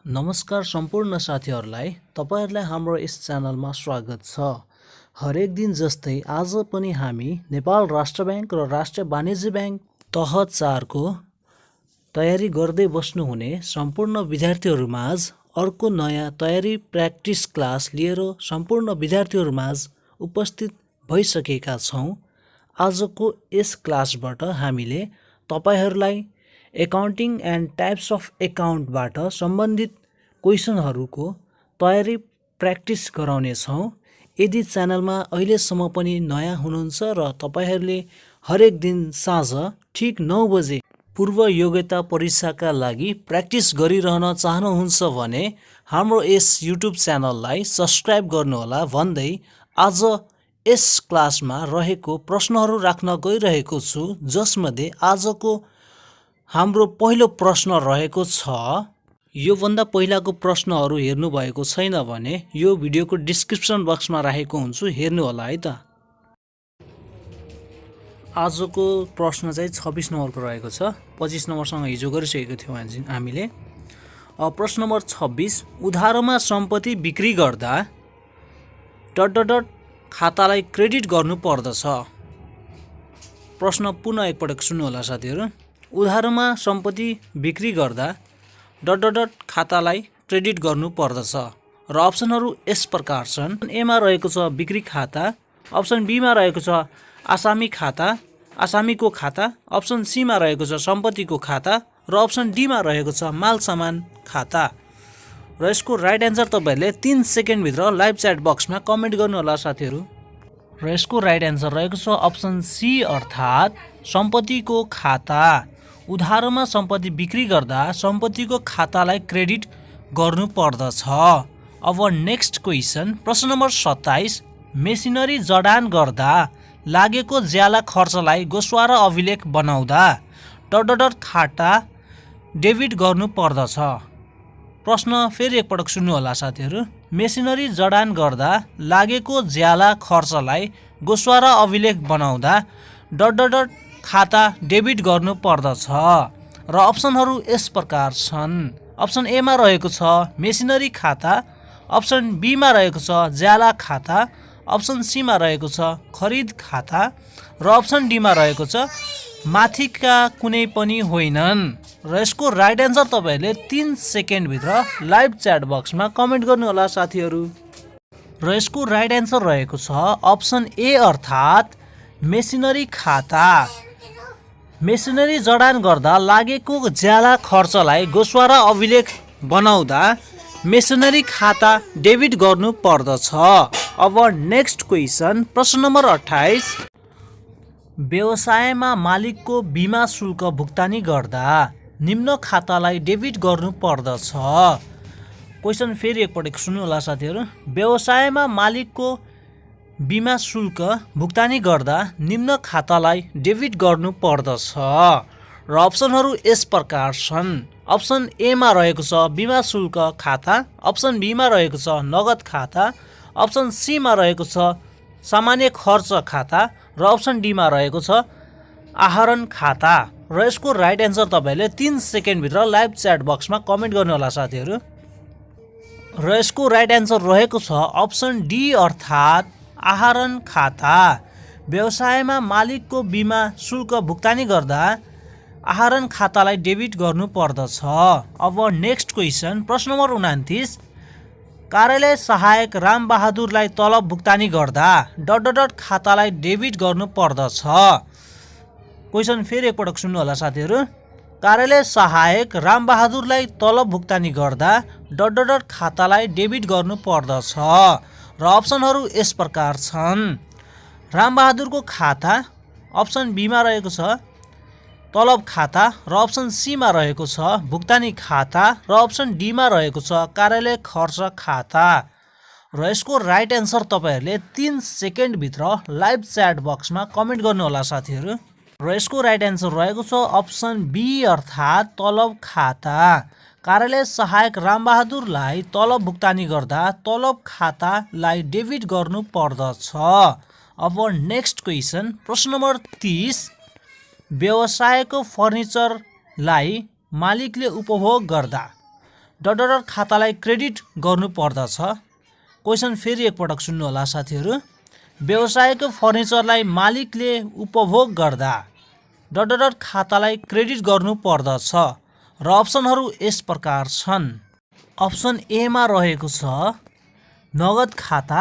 नमस्कार सम्पूर्ण साथीहरूलाई तपाईहरुलाई हाम्रो यस च्यानलमा स्वागत छ। हरेक दिन जस्तै आज पनि हामी नेपाल राष्ट्र बैंक र राष्ट्रिय वाणिज्य बैंक तह 4 को तयारी गर्दै बस्नुहुने सम्पूर्ण विद्यार्थीहरुमाझ अर्को नयाँ तयारी प्र्याक्टिस क्लास लिएर सम्पूर्ण विद्यार्थीहरुमाझ उपस्थित भइसकेका छौं। आजको यस क्लासबाट हामीले तपाईहरुलाई एकाउन्टिङ एन्ड टाइप्स अफ एकाउन्टबाट सम्बन्धित क्वेशनहरूको तयारी प्र्याक्टिस गराउने छौं। यदि च्यानलमा अहिलेसम्म पनि नयाँ हुनुहुन्छ र तपाईहरुले हरेक दिन साँझ ठीक 9 बजे पूर्व योग्यता परीक्षाका लागि प्र्याक्टिस गरिरहन चाहनुहुन्छ भने हाम्रो यस युट्युब च्यानललाई सब्स्क्राइब गर्नुहोला भन्दै आज यस क्लासमा रहेको प्रश्नहरू राख्न गइरहेको छु, जसमध्ये आजको हाम्रो पहिलो प्रश्न रहेको छ। यो भन्दा पहिलाको प्रश्नहरू हेर्नु भएको छैन भने यो भिडियोको डिस्क्रिप्सन बक्समा राखेको हुन्छु, हेर्नु होला है त। आजको प्रश्न चाहिँ 26 नम्बरको रहेको छ। 25 नम्बरसँग हिजो गरिसकेको थियौं हामीले। प्रश्न नम्बर 26, उधारोमा सम्पत्ति बिक्री गर्दा ... खातालाई क्रेडिट गर्नु पर्दछ। प्रश्न पुनः एकपटक सुन्नु होला साथीहरु। उधारोमा सम्पत्ति बिक्री गर्दा ... खातालाई क्रेडिट गर्नु पर्दछ र अप्सनहरू यस प्रकार छन्। ए मा रहेको छ बिक्री खाता, अप्सन बी मा रहेको छ आसामी खाता, आसामीको खाता, अप्सन सी मा रहेको छ सम्पत्तिको खाता र अप्सन डी मा रहेको छ माल सामान खाता। र यसको राइट एन्सर तपाईहरुले 3 सेकेन्ड भित्र लाइभ च्याट बक्समा कमेन्ट गर्नु होला साथीहरु। र यसको राइट एन्सर रहेको छ अप्सन सी अर्थात सम्पत्तिको खाता। उधारोमा सम्पत्ति बिक्री गर्दा सम्पत्तिको खातालाई क्रेडिट गर्नु पर्दछ। अब नेक्स्ट क्वेशन प्रश्न नम्बर 27, मेसिनरी जडान गर्दा लागेको ज्याला खर्चलाई गोस्वा र अभिलेख बनाउँदा ... खाता डेबिट गर्नु पर्दछ। प्रश्न फेरि एकपटक सुन्नु होला साथीहरु। मेसिनरी जडान गर्दा लागेको ज्याला खर्चलाई गोस्वा र अभिलेख बनाउँदा ... खाता डेबिट गर्नु पर्दछ र अप्सनहरू यस प्रकार छन्। अप्सन ए मा रहेको छ मेसिनरी खाता, अप्सन बी मा रहेको छ ज्याला खाता, अप्सन सी मा रहेको छ खरिद खाता र अप्सन डी मा रहेको छ माथिका कुनै पनि होइनन्। र यसको राइट एन्सर तपाईहरुले 3 सेकेन्ड भित्र लाइभ च्याट बक्समा कमेन्ट गर्नु होला साथीहरु। र यसको राइट एन्सर रहेको छ अप्सन ए अर्थात मेसिनरी खाता। मेसिनरी जडान गर्दा लागेको ज्याला खर्चलाई गोस्वा र अभिलेख बनाउँदा मेसिनरी खाता डेबिट गर्नु पर्दछ। अब नेक्स्ट क्वेशन प्रश्न नम्बर 28, व्यवसायमा मालिकको बीमा शुल्क भुक्तानी गर्दा निम्न खातालाई डेबिट गर्नु पर्दछ। क्वेशन फेरि एकपटक सुन्नु होला साथीहरु। व्यवसायमा मालिकको बीमा शुल्क भुक्तानी गर्दा निम्न खातालाई डेबिट गर्नु पर्दछ र अप्सनहरू यस प्रकार छन्। अप्सन ए मा रहेको छ बीमा शुल्क खाता, अप्सन बी मा रहेको छ नगद खाता, अप्सन सी मा रहेको छ सामान्य खर्च खाता र अप्सन डी मा रहेको छ आहरण खाता। र यसको राइट एन्सर तपाईहरुले 3 सेकेन्ड भित्र लाइभ च्याट बक्समा कमेन्ट गर्नु होला साथीहरु। र यसको राइट एन्सर रहेको छ अप्सन डी अर्थात आहरण खाता। व्यवसायमा मालिकको बीमा शुल्क भुक्तानी गर्दा आहरण खातालाई डेबिट गर्नु पर्दछ। अब नेक्स्ट क्वेशन प्रश्न नम्बर 29, कार्यालय सहायक रामबहादुरलाई तलब भुक्तानी गर्दा ... खातालाई डेबिट गर्नु पर्दछ। क्वेशन फेरि एकपटक सुन्नु होला साथीहरु। कार्यालय सहायक रामबहादुरलाई तलब भुक्तानी गर्दा ... खातालाई डेबिट गर्नु पर्दछ र अप्सनहरू यस प्रकार छन्। रामबहादुरको खाता, अप्सन बी मा रहेको छ तलब खाता र अप्सन सी मा रहेको छ भुक्तानी खाता र अप्सन डी मा रहेको छ कार्यालय खर्च खाता। र यसको राइट एन्सर तपाईहरुले 3 सेकेन्ड भित्र लाइभ च्याट बक्समा कमेन्ट गर्नु होला साथीहरु। र यसको राइट एन्सर रहेको छ अप्सन बी अर्थात तलब खाता। कार्यालय सहायक रामबहादुरलाई तलब भुक्तानी गर्दा तलब खातालाई डेबिट गर्नु पर्दछ। अब नेक्स्ट क्वेशन प्रश्न नम्बर 30, व्यवसायको फर्निचरलाई मालिकले उपभोग गर्दा डट खातालाई क्रेडिट गर्नुपर्दछ। क्वेसन फेरि एकपटक सुन्नुहोला साथीहरू। व्यवसायको फर्निचरलाई मालिकले उपभोग गर्दा डट खातालाई क्रेडिट गर्नुपर्दछ र अप्सनहरू यस प्रकार छन्। अप्सन एमा रहेको छ नगद खाता,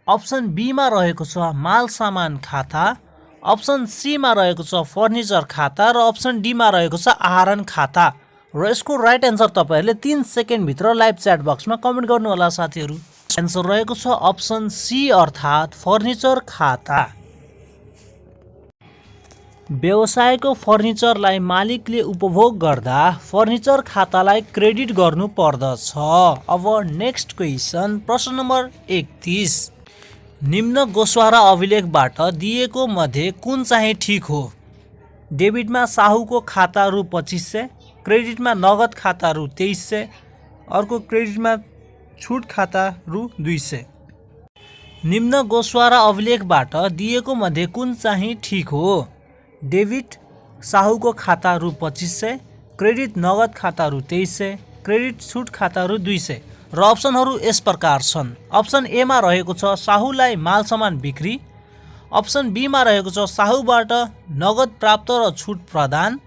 अप्सन बीमा रहेको छ माल सामान खाता, अप्सन सीमा रहेको छ फर्निचर खाता र अप्सन डीमा रहेको छ आहरण खाता। र यसको राइट एन्सर तपाईँहरूले 3 सेकेन्डभित्र लाइभ च्याट बक्समा कमेन्ट गर्नुहोला साथीहरू। एन्सर रहेको छ अप्सन सी अर्थात् फर्निचर खाता। व्यवसायको फर्निचरलाई मालिकले उपभोग गर्दा फर्निचर खातालाई क्रेडिट गर्नुपर्दछ। अब नेक्स्ट क्वेसन प्रश्न नम्बर 31। निम्न गोस्वारा अभिलेखबाट दिएको मध्ये कुन चाहिँ ठिक हो? डेबिटमा साहुको खाता रु 2500, क्रेडिटमा नगद खाता रु 2300, अर्को क्रेडिटमा छुट खाता रु 200। निम्न गोस्वारा अभिलेखबाट दिएको मध्ये कुन चाहिँ ठिक हो? डेबिट साहुको खाता रु 2500, क्रेडिट नगद खाता रु 2300, क्रेडिट छुट खाता रु 200 र अप्सनहरू यस प्रकार छन्। अप्सन एमा रहेको छ साहुलाई माल सामान बिक्री, अप्सन बीमा रहेको छ साहुबाट नगद प्राप्त र छुट प्रदान,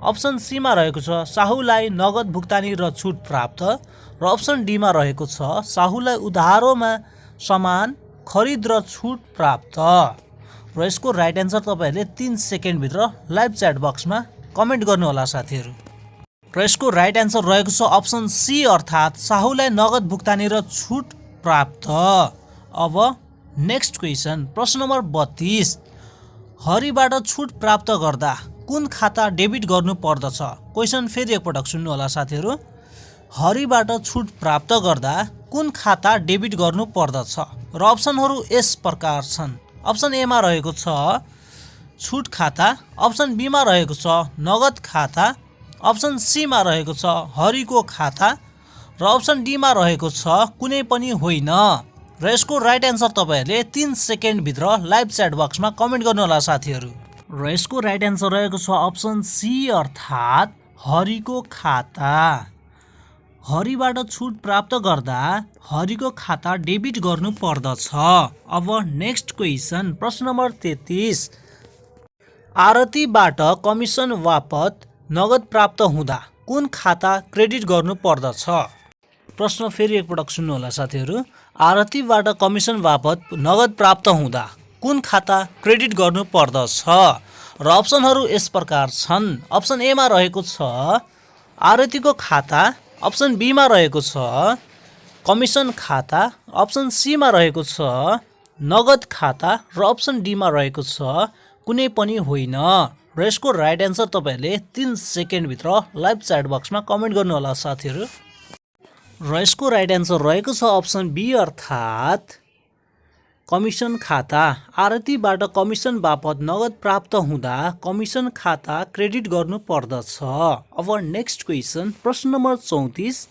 अप्सन सीमा रहेको छ साहुलाई नगद भुक्तानी र छुट प्राप्त र अप्सन डीमा रहेको छ साहुलाई उधारोमा सामान खरिद र छुट प्राप्त। र यसको राइट एन्सर तपाईँहरूले 3 सेकेन्डभित्र लाइभ च्याट बक्समा कमेन्ट गर्नुहोला साथीहरू। र यसको राइट एन्सर रहेको छ अप्सन सी अर्थात् साहुलाई नगद भुक्तानी र छुट प्राप्त। अब नेक्स्ट क्वेसन प्रश्न नम्बर 32। हरिबाट छुट प्राप्त गर्दा कुन खाता डेबिट गर्नुपर्दछ? क्वेसन फेरि एकपटक सुन्नुहोला साथीहरू। हरिबाट छुट प्राप्त गर्दा कुन खाता डेबिट गर्नुपर्दछ र अप्सनहरू यस प्रकार छन्। अप्सन एमा रहेको छ छुट खाता, अप्सन बीमा रहेको छ नगद खाता, अप्सन सीमा रहेको छ हरिको खाता र अप्सन डीमा रहेको छ कुनै पनि होइन। र यसको राइट एन्सर तपाईँहरूले 3 सेकेन्डभित्र लाइभ च्याट बक्समा कमेन्ट गर्नुहोला साथीहरू। र यसको राइट एन्सर रहेको छ अप्सन सी अर्थात् हरिको खाता। हरिबाट छुट प्राप्त गर्दा हरिको खाता डेबिट गर्नुपर्दछ। अब नेक्स्ट क्वेसन प्रश्न नम्बर 33। आरतीबाट कमिसन बापत नगद प्राप्त हुँदा कुन खाता क्रेडिट गर्नुपर्दछ? प्रश्न फेरि एकपटक सुन्नुहोला साथीहरू। आरतीबाट कमिसन बापत नगद प्राप्त हुँदा कुन खाता क्रेडिट गर्नुपर्दछ र अप्सनहरू यस प्रकार छन्। अप्सन एमा रहेको छ आरतीको खाता, अप्सन बीमा रहेको छ कमिसन खाता, अप्सन सीमा रहेको छ नगद खाता र अप्सन डीमा रहेको छ कुनै पनि होइन। र यसको राइट एन्सर तपाईँहरूले 3 सेकेन्डभित्र लाइभ च्याट बक्समा कमेन्ट गर्नुहोला साथीहरू। र यसको राइट एन्सर रहेको छ अप्सन बी अर्थात् कमिसन खाता। आरतीबाट कमिसन बापत नगद प्राप्त हुँदा कमिसन खाता क्रेडिट गर्नुपर्दछ। अब नेक्स्ट क्वेसन प्रश्न नम्बर 34।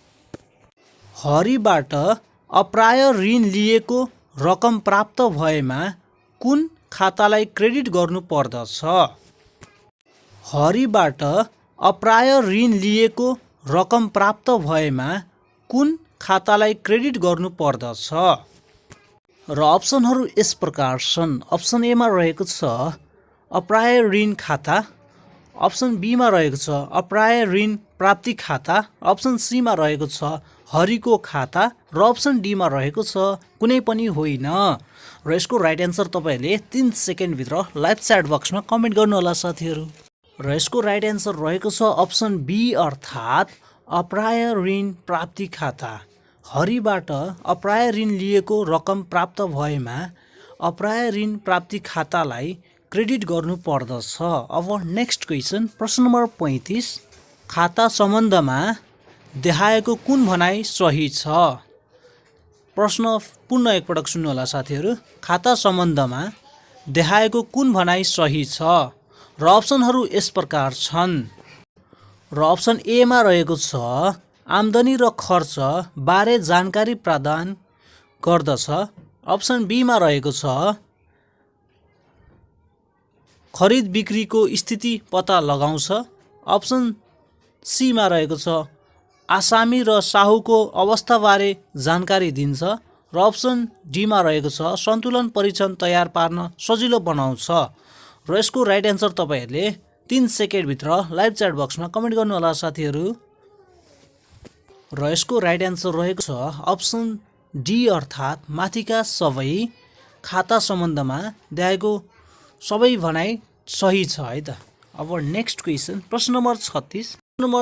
हरिबाट अप्राय ऋण लिएको रकम प्राप्त भएमा कुन खातालाई क्रेडिट गर्नुपर्दछ? हरिबाट अप्राय ऋण लिएको रकम प्राप्त भएमा कुन खातालाई क्रेडिट गर्नुपर्दछ र अप्सनहरू यस प्रकार छन्। अप्सन एमा रहेको छ अप्राय ऋण खाता, अप्सन बीमा रहेको छ अप्राय ऋण प्राप्ति खाता, अप्सन सीमा रहेको छ हरिको खाता र अप्सन डीमा रहेको छ कुनै पनि होइन। र यसको राइट एन्सर तपाईँहरूले 3 सेकेन्डभित्र लाइभ च्याट बक्समा कमेन्ट गर्नुहोला साथीहरू। र यसको राइट एन्सर रहेको छ अप्सन बी अर्थात् अप्राय ऋण प्राप्ति खाता। हरिबाट अप्राय ऋण लिएको रकम प्राप्त भएमा अप्राय ऋण प्राप्ति खातालाई क्रेडिट गर्नुपर्दछ। अब नेक्स्ट क्वेसन प्रश्न नम्बर 35। खाता सम्बन्धमा देखाएको कुन भनाइ सही छ? प्रश्न पुनः एकपटक सुन्नुहोला साथीहरू। खाता सम्बन्धमा देखाएको कुन भनाइ सही छ र अप्सनहरू यस प्रकार छन्। र अप्सन एमा रहेको छ आम्दानी र खर्च बारे जानकारी प्रदान गर्दछ, अप्सन बीमा रहेको छ खरिद बिक्रीको स्थिति पत्ता लगाउँछ, अप्सन सीमा रहेको छ आसामी र साहुको अवस्थाबारे जानकारी दिन्छ र अप्सन डीमा रहेको छ सन्तुलन परीक्षण तयार पार्न सजिलो बनाउँछ र यसको राइट एन्सर तपाईहरूले 3 सेकेन्डभित्र लाइभ च्याट बक्समा कमेन्ट गर्नुहोला साथीहरू। र यसको राइट एन्सर रहेको छ अप्सन डी अर्थात् माथिका सबै खाता सम्बन्धमा देखाएको सबै भनाइ सही छ है त। अब नेक्स्ट क्वेसन प्रश्न नम्बर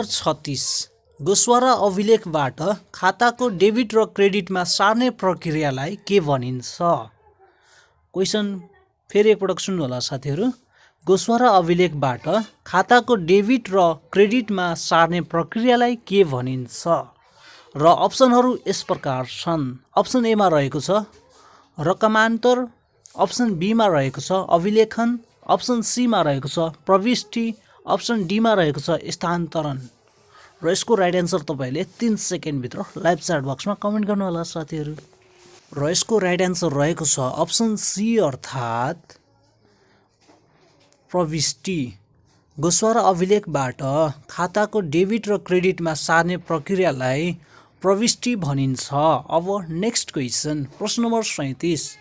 36 गोस्वारा अभिलेखबाट खाताको डेबिट र क्रेडिटमा सार्ने प्रक्रियालाई के भनिन्छ? क्वेसन फेरि एकपटक सुन्नुहोला साथीहरू। गोस्वारा अभिलेखबाट खाताको डेबिट र क्रेडिटमा सार्ने प्रक्रियालाई के भनिन्छ? र अप्सनहरू यस प्रकार छन्। अप्सन एमा रहेको छ रकमान्तर, अप्सन बीमा रहेको छ अभिलेखन, अप्सन सीमा रहेको छ प्रविष्टि, अप्सन डीमा रहेको छ स्थानान्तरण। र यसको राइट एन्सर तपाईँले 3 सेकेन्डभित्र लाइभ च्याट बक्समा कमेन्ट गर्नुहोला साथीहरू। र यसको राइट एन्सर रहेको छ अप्सन सी अर्थात् प्रविष्टि। गोस्वारा अभिलेखबाट खाताको डेबिट र क्रेडिटमा सार्ने प्रक्रियालाई प्रविष्टि भनिन्छ। अब नेक्स्ट क्वेसन प्रश्न नम्बर 37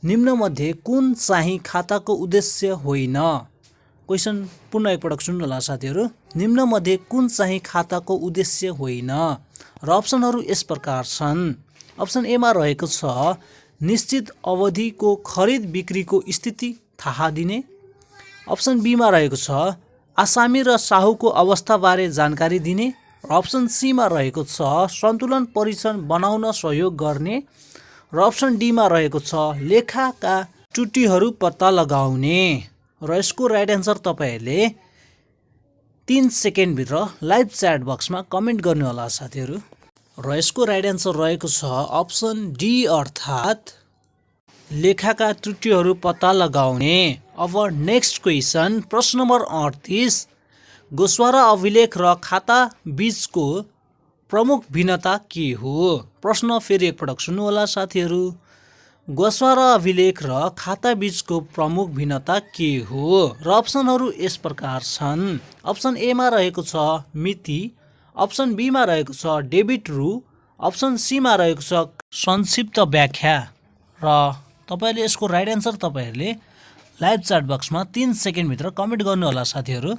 निम्नमध्ये कुन चाहिँ खाताको उद्देश्य होइन? क्वेसन पुनः एकपटक सुन्नुहोला साथीहरू। निम्नमध्ये कुन चाहिँ खाताको उद्देश्य होइन? र अप्सनहरू यस प्रकार छन्। अप्सन एमा रहेको छ निश्चित अवधिको खरिद बिक्रीको स्थिति थाहा दिने, अप्सन बीमा रहेको छ आसामी र साहुको अवस्थाबारे जानकारी दिने, र अप्सन सीमा रहेको छ सन्तुलन परीक्षण बनाउन सहयोग गर्ने, र अप्सन डीमा रहेको छ लेखाका त्रुटिहरू पत्ता लगाउने। र यसको राइट एन्सर तपाईँहरूले 3 सेकेन्डभित्र लाइभ च्याट बक्समा कमेन्ट गर्नुहोला साथीहरू। र यसको राइट एन्सर रहेको छ अप्सन डी अर्थात् लेखाका त्रुटिहरू पत्ता लगाउने। अब नेक्स्ट क्वेसन प्रश्न नम्बर 38 गोस्वारा अभिलेख र खाता बीचको प्रमुख भिन्नता के हो? प्रश्न फेरि एकपटक सुन्नुहोला साथीहरू। गोस्वारा अभिलेख र खाता बीचको प्रमुख भिन्नता के हो? र अप्सनहरू यस प्रकार छन्। अप्सन एमा रहेको छ मिति, अप्सन बीमा रहेको छ डेबिट रु, अप्सन सीमा रहेको छ संक्षिप्त व्याख्या। र तपाईँहरूले यसको राइट एन्सर तपाईँहरूले लाइभ च्याट बक्समा 3 सेकेन्डभित्र कमेन्ट गर्नुहोला साथीहरू।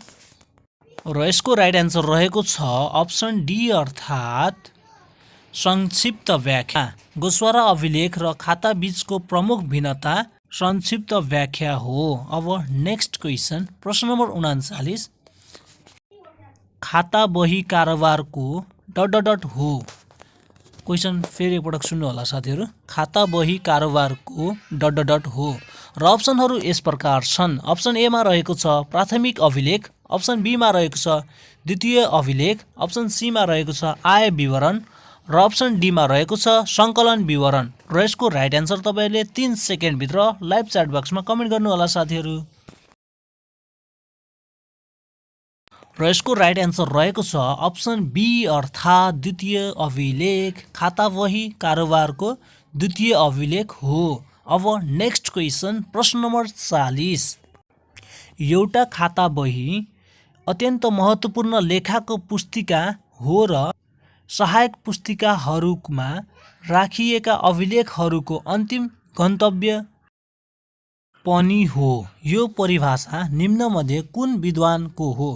र यसको राइट एन्सर रहेको छ अप्सन डी अर्थात् संक्षिप्त व्याख्या। गोस्वारा अभिलेख र खाता बीचको प्रमुख भिन्नता संक्षिप्त व्याख्या हो। अब नेक्स्ट क्वेसन प्रश्न नम्बर 39 खाता बही कारोबारको ... हो। क्वेसन फेरि एकपटक सुन्नुहोला साथीहरू। खाता बही कारोबारको ... हो। र अप्सनहरू यस प्रकार छन्। अप्सन एमा रहेको छ प्राथमिक अभिलेख, अप्सन बीमा रहेको छ द्वितीय अभिलेख, अप्सन सीमा रहेको छ आय विवरण, र अप्सन डीमा रहेको छ सङ्कलन विवरण। र यसको राइट एन्सर तपाईँहरूले 3 सेकेन्डभित्र लाइभ च्याट बक्समा कमेन्ट गर्नुहोला साथीहरू। र यसको राइट एन्सर रहेको छ अप्सन बी अर्थात् द्वितीय अभिलेख। खाता बही कारोबारको द्वितीय अभिलेख हो। अब नेक्स्ट क्वेसन प्रश्न नम्बर 40 एउटा खाता बही अत्यन्त महत्त्वपूर्ण लेखाको पुस्तिका हो र सहायक पुस्तिकाहरूमा राखिएका अभिलेखहरूको अन्तिम गन्तव्य पनि हो। यो परिभाषा निम्नमध्ये कुन विद्वानको हो?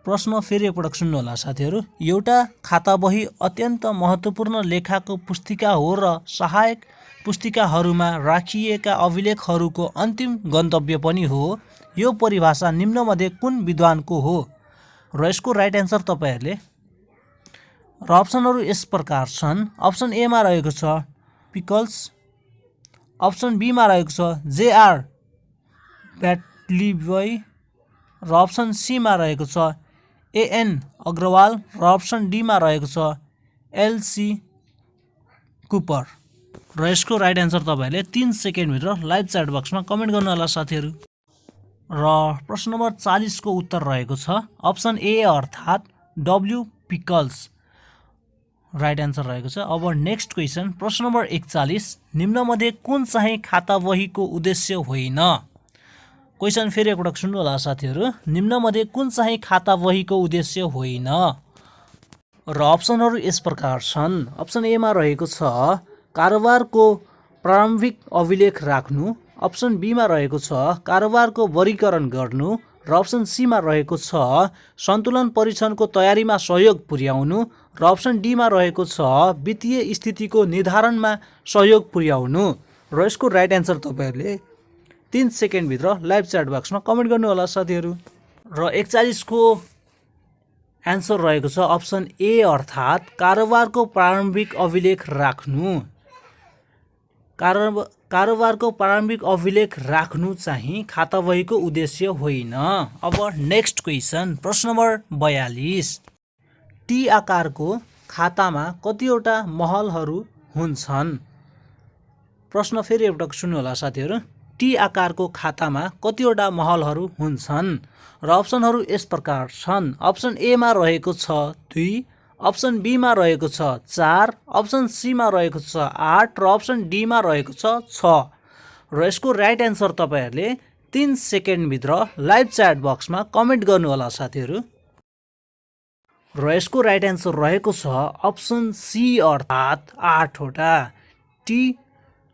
प्रश्न फेरि एकपटक सुन्नुहोला साथीहरू। एउटा खाता बही अत्यन्त महत्त्वपूर्ण लेखाको पुस्तिका हो र सहायक पुस्तिकाहरूमा राखिएका अभिलेखहरूको अन्तिम गन्तव्य पनि हो। यो परिभाषा निम्नमध्ये कुन विद्वानको हो? र यसको राइट एन्सर तपाईँहरूले र अप्सनहरू यस प्रकार छन्। अप्सन एमा रहेको छ पिकल्स, अप्सन बीमा रहेको छ जेआर ब्याटलिबई, र अप्सन सीमा रहेको छ एएन अग्रवाल, र अप्सन डीमा रहेको छ एलसी कुपर। र यसको राइट एन्सर तपाईँहरूले 3 सेकेन्डभित्र लाइभ च्याट बक्समा कमेन्ट गर्नुहोला साथीहरू। र प्रश्न नम्बर 40 को उत्तर रहेको छ अप्सन ए अर्थात् डब्ल्यू पिकल्स राइट एन्सर रहेको छ। अब नेक्स्ट क्वेसन प्रश्न नम्बर 41 निम्नमध्ये कुन चाहिँ खाता बहीको उद्देश्य होइन? क्वेसन फेरि एकपटक सुन्नुहोला साथीहरू। निम्नमध्ये कुन चाहिँ खाता बहीको उद्देश्य होइन? र अप्सनहरू यस प्रकार छन्। अप्सन एमा रहेको छ कारोबारको प्रारम्भिक अभिलेख राख्नु। अप्सन बीमा रहेको छ कारोबारको वर्गीकरण गर्नु। र अप्सन सीमा रहेको छ सन्तुलन परीक्षणको तयारीमा सहयोग पुर्याउनु। र अप्सन डीमा रहेको छ वित्तीय स्थितिको निर्धारणमा सहयोग पुर्याउनु। र यसको राइट एन्सर तपाईँहरूले 3 सेकेन्डभित्र लाइभ च्याट बक्समा कमेन्ट गर्नुहोला साथीहरू। र 41 को एन्सर रहेको छ अप्सन ए अर्थात् कारोबारको प्रारम्भिक अभिलेख राख्नु। कारोबारको प्रारम्भिक अभिलेख राख्नु चाहिँ खाता बहीको उद्देश्य होइन। अब नेक्स्ट क्वेसन प्रश्न नम्बर 42। टी आकारको खातामा कतिवटा महलहरू हुन्छन्? प्रश्न फेरि एकपटक सुन्नुहोला साथीहरू। टी आकारको खातामा कतिवटा महलहरू हुन्छन्? र अप्सनहरू यस प्रकार छन्। अप्सन एमा रहेको छ 2, अप्सन बीमा रहेको छ 4, अप्सन सीमा रहेको छ 8 र अप्सन डीमा रहेको छ 6। र यसको राइट एन्सर तपाईँहरूले 3 सेकेन्डभित्र लाइभ च्याट बक्समा कमेन्ट गर्नुहोला साथीहरू। र यसको राइट एन्सर रहेको छ अप्सन सी अर्थात् 8 वटा। टी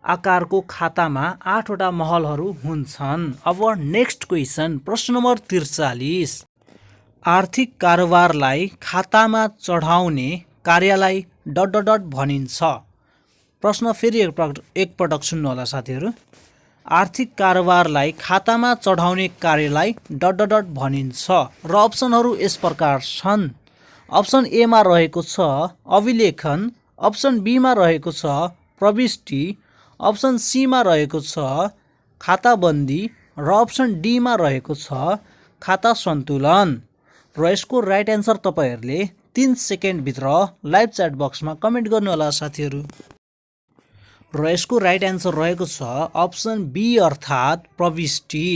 आकारको खातामा 8 वटा महलहरू हुन्छन्। अब नेक्स्ट क्वेसन प्रश्न नम्बर 43। आर्थिक कारोबारलाई खातामा चढाउने कार्यलाई ... भनिन्छ। प्रश्न फेरि एकपटक सुन्नुहोला साथीहरू। आर्थिक कारोबारलाई खातामा चढाउने कार्यलाई ... भनिन्छ। र अप्सनहरू यस प्रकार छन्। अप्सन एमा रहेको छ अभिलेखन, अप्सन बीमा रहेको छ प्रविष्टि, अप्सन सीमा रहेको छ खाताबन्दी र अप्सन डीमा रहेको छ खाता सन्तुलन। र यसको राइट एन्सर तपाईँहरूले 3 सेकेन्डभित्र लाइभ च्याट बक्समा कमेन्ट गर्नुहोला साथीहरू। र यसको राइट एन्सर रहेको छ अप्सन बी अर्थात् प्रविष्टि।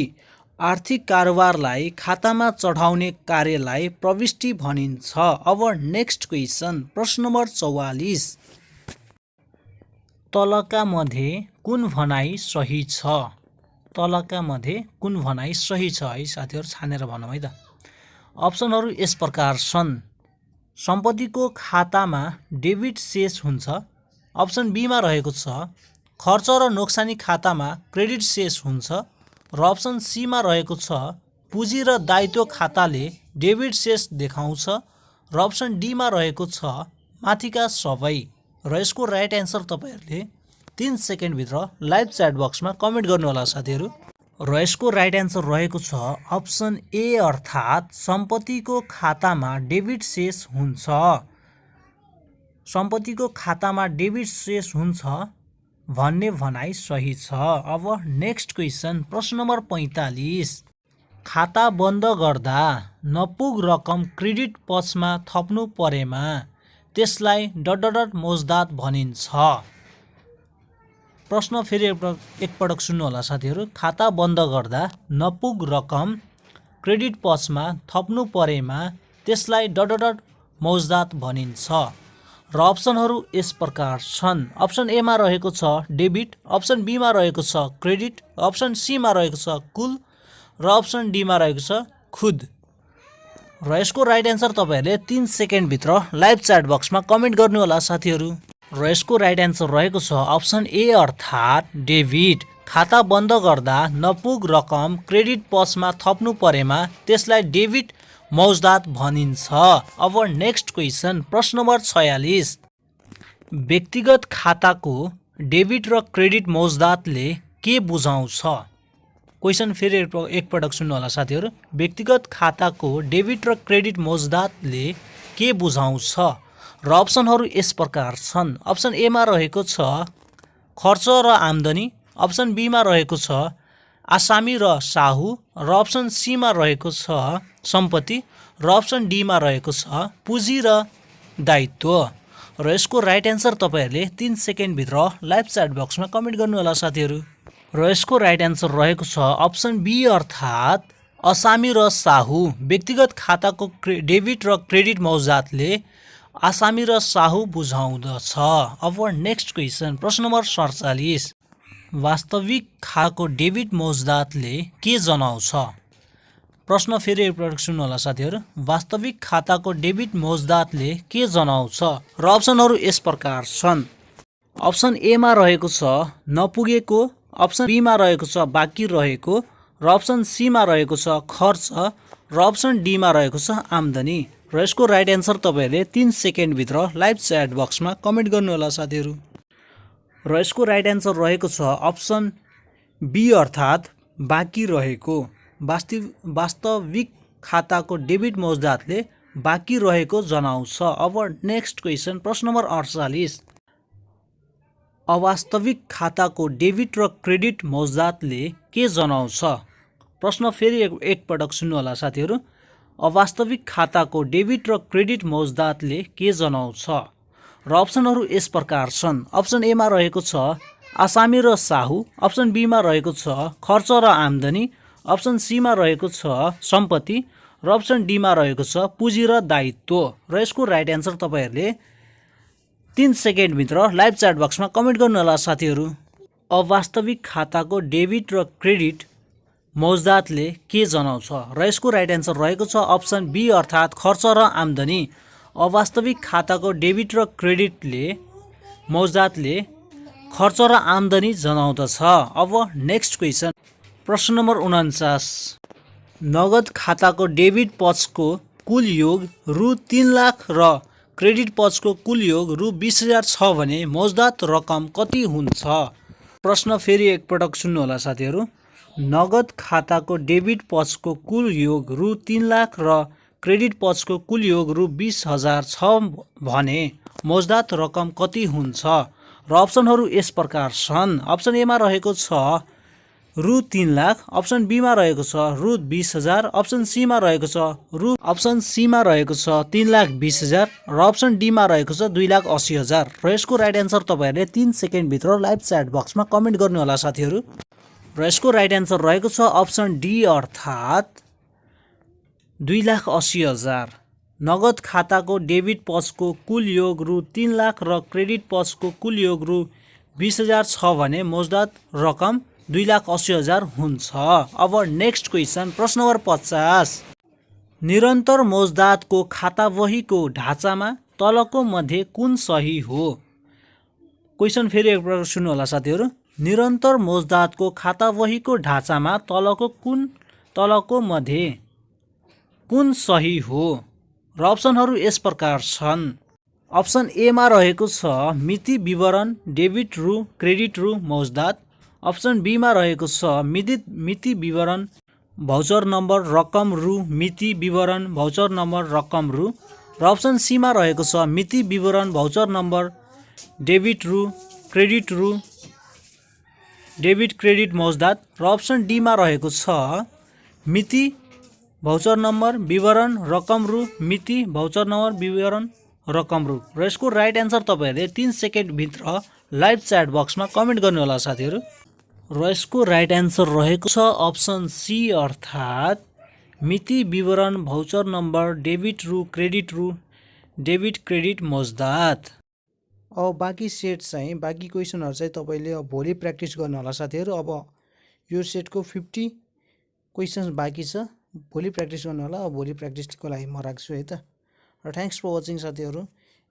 आर्थिक कारोबारलाई खातामा चढाउने कार्यलाई प्रविष्टि भनिन्छ। अब नेक्स्ट क्वेसन प्रश्न नम्बर 44। तलका मध्ये कुन भनाइ सही छ? तलका मध्ये कुन भनाइ सही छ है साथीहरू, छानेर भनौँ है त। अप्सनहरू यस प्रकार छन्। सम्पत्तिको खातामा डेबिट शेष हुन्छ। अप्सन बीमा रहेको छ खर्च र नोक्सानी खातामा क्रेडिट शेष हुन्छ। र अप्सन सीमा रहेको छ पुँजी र दायित्व खाताले डेबिट शेष देखाउँछ। र अप्सन डीमा रहेको छ माथिका सबै। र यसको राइट एन्सर तपाईँहरूले 3 सेकेन्डभित्र लाइभ च्याट बक्समा कमेन्ट गर्नुहोला साथीहरू। र यसको राइट एन्सर रहेको छ अप्सन ए अर्थात् सम्पत्तिको खातामा डेबिट शेष हुन्छ। सम्पत्तिको खातामा डेबिट शेष हुन्छ भन्ने भनाइ सही छ। अब नेक्स्ट क्वेसन प्रश्न नम्बर 45। खाता बन्द गर्दा नपुग रकम क्रेडिट पक्षमा थप्नु परेमा त्यसलाई ... मौज्दात भनिन्छ। प्रश्न फेरि एकपटक सुन्नुहोला साथीहरू। खाता बन्द गर्दा नपुग रकम क्रेडिट पक्षमा थप्नु परेमा त्यसलाई ... मौज्दात भनिन्छ। र अप्सनहरू यस प्रकार छन्। अप्सन एमा रहेको छ डेबिट, अप्सन बीमा रहेको छ क्रेडिट, अप्सन सीमा रहेको छ कुल र अप्सन डीमा रहेको छ खुद। र यसको राइट एन्सर तपाईँहरूले 3 सेकेन्डभित्र लाइभ च्याट बक्समा कमेन्ट गर्नुहोला साथीहरू। र यसको राइट एन्सर रहेको छ अप्सन ए अर्थात् डेबिट। खाता बन्द गर्दा नपुग रकम क्रेडिट पक्षमा थप्नु परेमा त्यसलाई डेबिट मौज्दात भनिन्छ। अब नेक्स्ट क्वेसन प्रश्न नम्बर 46। व्यक्तिगत खाताको डेबिट र क्रेडिट मौज्दातले के बुझाउँछ? क्वेसन फेरि एकपटक सुन्नुहोला साथीहरू। व्यक्तिगत खाताको डेबिट र क्रेडिट मौज्दातले के बुझाउँछ? र अप्सनहरू यस प्रकार छन्। अप्सन एमा रहेको छ खर्च र आम्दानी, अप्सन बीमा रहेको छ आसामी र साहु र अप्सन सीमा रहेको छ सम्पत्ति र अप्सन डीमा रहेको छ पुँजी र दायित्व। र यसको राइट एन्सर तपाईँहरूले 3 सेकेन्डभित्र लाइभ च्याट बक्समा कमेन्ट गर्नुहोला साथीहरू। र यसको राइट एन्सर रहेको छ अप्सन बी अर्थात् आसामी र साहु। व्यक्तिगत खाताको डेबिट र क्रेडिट मौज्दातले आसामी र साहु बुझाउँदछ। अब नेक्स्ट क्वेसन प्रश्न नम्बर 47। वास्तविक खाताको डेबिट मौज्दातले के जनाउँछ? प्रश्न फेरि एकपटक सुन्नु होला साथीहरू। वास्तविक खाताको डेबिट मौज्दातले के जनाउँछ र अप्सनहरू यस प्रकार छन्। अप्सन एमा रहेको छ नपुगेको, अप्सन बीमा रहेको छ बाँकी रहेको र अप्सन सीमा रहेको छ खर्च र अप्सन डीमा रहेको छ आम्दानी। र यसको राइट एन्सर तपाईँहरूले 3 सेकेन्डभित्र लाइभ च्याट बक्समा कमेन्ट गर्नुहोला साथीहरू। र यसको राइट एन्सर रहेको छ अप्सन बी अर्थात् बाँकी रहेको। वास्तविक खाताको डेबिट मौज्दातले बाँकी रहेको जनाउँछ। अब नेक्स्ट क्वेसन प्रश्न नम्बर 48। अवास्तविक खाताको डेबिट र क्रेडिट मौज्दातले के जनाउँछ। प्रश्न फेरि एकपटक सुन्नु होला साथीहरू। अवास्तविक खाताको डेबिट र क्रेडिट मौज्दातले के जनाउँछ र अप्सनहरू यस प्रकार छन्। अप्सन एमा रहेको छ आसामी र साहु, अप्सन बीमा रहेको छ खर्च र आम्दानी, अप्सन सीमा रहेको छ सम्पत्ति र अप्सन डीमा रहेको छ पुँजी र दायित्व। र यसको राइट एन्सर तपाईँहरूले 3 सेकेन्डभित्र लाइभ च्याट बक्समा कमेन्ट गर्नुहोला साथीहरू। अवास्तविक खाताको डेबिट र क्रेडिट मौज्दातले के जनाउँछ र यसको राइट एन्सर रहेको छ अप्सन बी अर्थात् खर्च र आम्दानी। अवास्तविक खाताको डेबिट र क्रेडिटले मौज्दातले खर्च र आम्दानी जनाउँदछ। अब नेक्स्ट क्वेसन प्रश्न नम्बर 49। नगद खाताको डेबिट पक्षको कुल योग रु 3 लाख र क्रेडिट पक्षको कुल योग रु 20,000 छ भने मौज्दात रकम कति हुन्छ। प्रश्न फेरि एकपटक सुन्नु होला साथीहरू। नगद खाताको डेबिट पक्षको कुल योग रु 3 लाख र क्रेडिट पक्षको कुल योग रु 20,000 छ भने मौज्दात रकम कति हुन्छ र अप्सनहरू यस प्रकार छन्। अप्सन एमा रहेको छ रु 3 लाख, अप्सन बीमा रहेको छ रु 20,000, अप्सन सीमा रहेको छ 3,20,000 र अप्सन डीमा रहेको छ 2,80,000। र यसको राइट एन्सर तपाईँहरूले 3 सेकेन्डभित्र लाइभ च्याट बक्समा कमेन्ट गर्नुहोला साथीहरू। र यसको राइट एन्सर रहेको छ अप्सन डी अर्थात् 2,80,000। नगद खाताको डेबिट पक्षको कुल योग रु 3 लाख र क्रेडिट पक्षको कुल योग रु 20,000 छ भने मौज्दात रकम 2,80,000 हुन्छ। अब नेक्स्ट क्वेसन प्रश्न नम्बर 50। निरन्तर मौज्दातको खाताबहीको ढाँचामा तलको मध्ये कुन सही हो। क्वेसन फेरि एकपटक सुन्नु होला साथीहरू। निरन्तर मौज्दातको खाताबहीको ढाँचामा तलको मध्ये कुन सही हो र अप्सनहरू यस प्रकार छन्। अप्सन एमा रहेको छ मिति विवरण डेबिट रु क्रेडिट रु मौज्दात, अप्सन बीमा रहेको छ मिति विवरण भाउचर नम्बर रकम रु मिति विवरण भाउचर नम्बर रकम रु र अप्सन सीमा रहेको छ मिति विवरण भाउचर नम्बर डेबिट रु डेबिट क्रेडिट मौज्दात र अप्सन डीमा रहेको छ मिति भाउचर नम्बर विवरण रकम रु मिति भाउचर नम्बर विवरण रकम रु। र यसको राइट एन्सर तपाईँहरूले 3 सेकेन्डभित्र लाइभ च्याट बक्समा कमेन्ट गर्नुहोला साथीहरू। र यसको राइट एन्सर रहेको छ अप्सन सी अर्थात् मिति विवरण voucher number debit debit credit मौज्दात। अब बाँकी सेट चाहिँ बाँकी क्वेसनहरू चाहिँ तपाईँले भोलि प्र्याक्टिस गर्नुहोला साथीहरू। अब यो सेटको 50 क्वेसन्स बाँकी छ, भोलि प्र्याक्टिस गर्नुहोला। अब भोलि प्र्याक्टिसको लागि म राख्छु है त। र थ्याङ्क्स फर वाचिङ साथीहरू।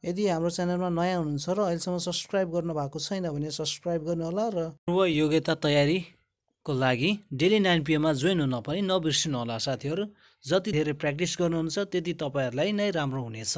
यदि हाम्रो च्यानलमा नयाँ हुनुहुन्छ र अहिलेसम्म सब्सक्राइब गर्नुभएको छैन भने सब्सक्राइब गर्नुहोला र पूर्व योग्यता तयारीको लागि डेली 9 PM मा जोइन हुन पनि नबिर्सिनुहोला साथीहरू। जति धेरै प्र्याक्टिस गर्नुहुन्छ त्यति तपाईँहरूलाई नै राम्रो हुनेछ।